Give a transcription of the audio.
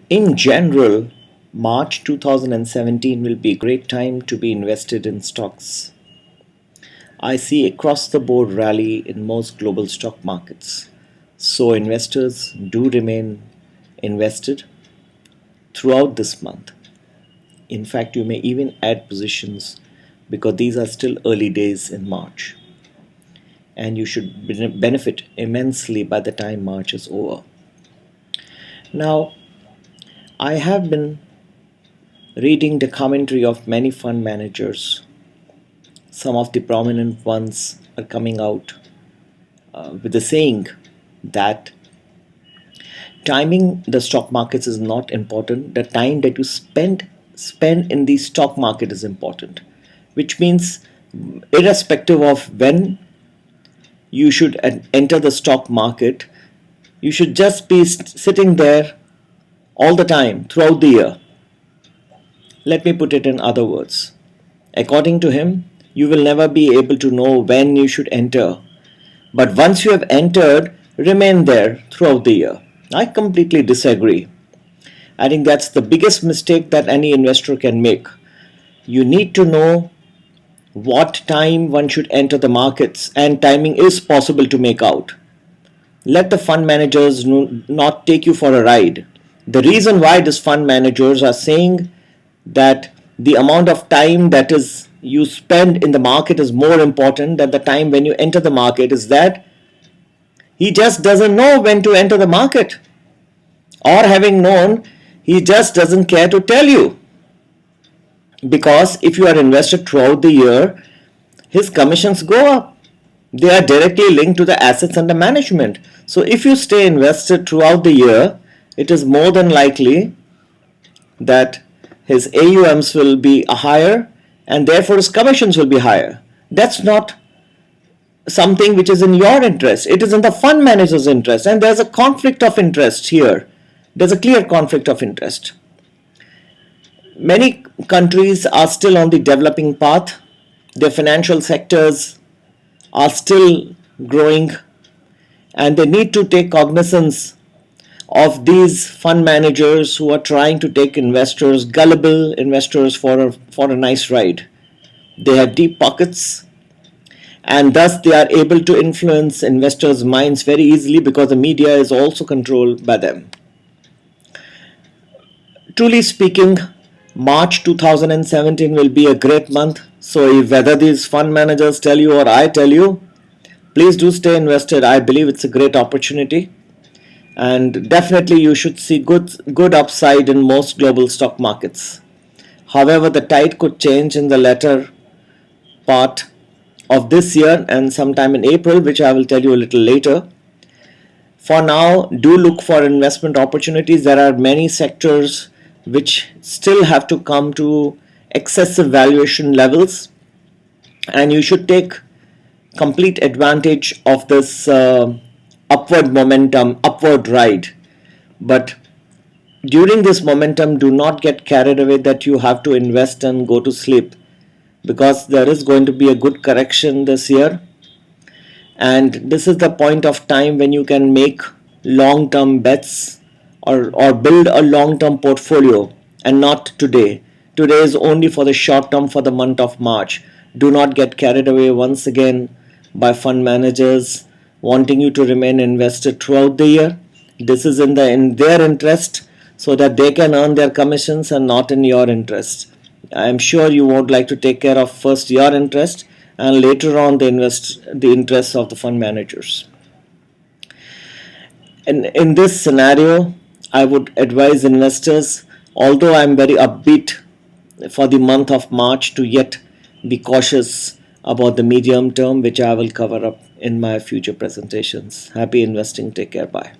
In general, March 2017 will be a great time to be invested in stocks. I see across the board rally in most global stock markets. So investors do remain invested throughout this month. In fact, you may even add positions because these are still early days in March. And you should benefit immensely by the time March is over. Now, I have been reading the commentary of many fund managers. Some of the prominent ones are coming out with the saying that timing the stock markets is not important. The time that you spend in the stock market is important, which means irrespective of when you should enter the stock market, you should just be sitting there all the time throughout the year. Let me put it in other words. According to him, you will never be able to know when you should enter. But once you have entered, remain there throughout the year. I completely disagree. I think that's the biggest mistake that any investor can make. You need to know what time one should enter the markets, and timing is possible to make out. Let the fund managers not take you for a ride. The reason why these fund managers are saying that the amount of time that is you spend in the market is more important than the time when you enter the market is that he just doesn't know when to enter the market, or having known, he just doesn't care to tell you. Because if you are invested throughout the year, his commissions go up. They are directly linked to the assets under management. So if you stay invested throughout the year, it is more than likely that his AUMs will be higher and therefore his commissions will be higher. That's not something which is in your interest. It is in the fund manager's interest, and there's a conflict of interest here. There's a clear conflict of interest. Many countries are still on the developing path. Their financial sectors are still growing, and they need to take cognizance of these fund managers who are trying to take investors, gullible investors, for a nice ride. They have deep pockets, and thus they are able to influence investors' minds very easily because the media is also controlled by them. Truly speaking, March 2017 will be a great month. So whether these fund managers tell you or I tell you, please do stay invested. I believe it's a great opportunity. And definitely you should see good upside in most global stock markets. However, the tide could change in the latter part of this year and sometime in April, which I will tell you a little later. For now, do look for investment opportunities. There are many sectors which still have to come to excessive valuation levels, and you should take complete advantage of this upward momentum, upward ride. But during this momentum, do not get carried away that you have to invest and go to sleep, because there is going to be a good correction this year, and this is the point of time when you can make long-term bets or build a long-term portfolio, and not today. Today is only for the short term, for the month of March. Do not get carried away once again by fund managers wanting you to remain invested throughout the year. This is in their interest, so that they can earn their commissions, and not in your interest. I am sure you would like to take care of first your interest and later on the interests of the fund managers. And in this scenario, I would advise investors, although I am very upbeat for the month of March, to yet be cautious about the medium term, which I will cover up in my future presentations. Happy investing. Take care. Bye.